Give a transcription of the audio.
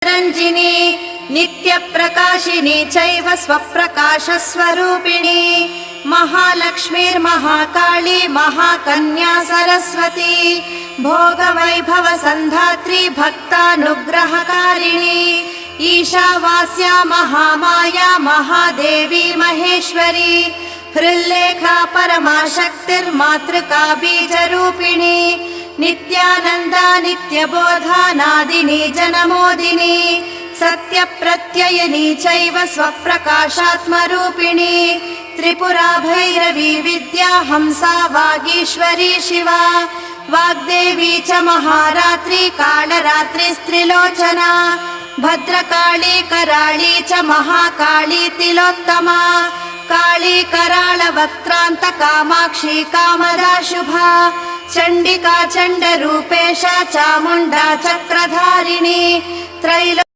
रञ्जिनी नित्यप्रकाशिनी चैव स्वप्रकाशस्वरूपिणी महालक्ष्मीर्महाकाली महाकन्या सरस्वती भोगवैभवसन्धात्री भक्तानुग्रहकारिणी ईशावास्या महामाया महादेवी महेश्वरी हृल्लेखा परमाशक्तिर्मातृका बीजरूपिणी नित्यानन्दा नित्यबोधा नादिनी जनमोदिनी सत्यप्रत्ययिनी चैव स्वप्रकाशात्मरूपिणी त्रिपुरा भैरवी विद्या हंसा वागीश्वरी शिवा वाग्देवी च महारात्री कालरात्रिस्त्रिलोचना भद्रकाली कराळी च महाकाली तिलोत्तमा काली कराळवक्त्रान्त कामाक्षी कामदा शुभा चण्डिका चण्डरूपेशा चामुण्डा चक्रधारिणी त्रैलो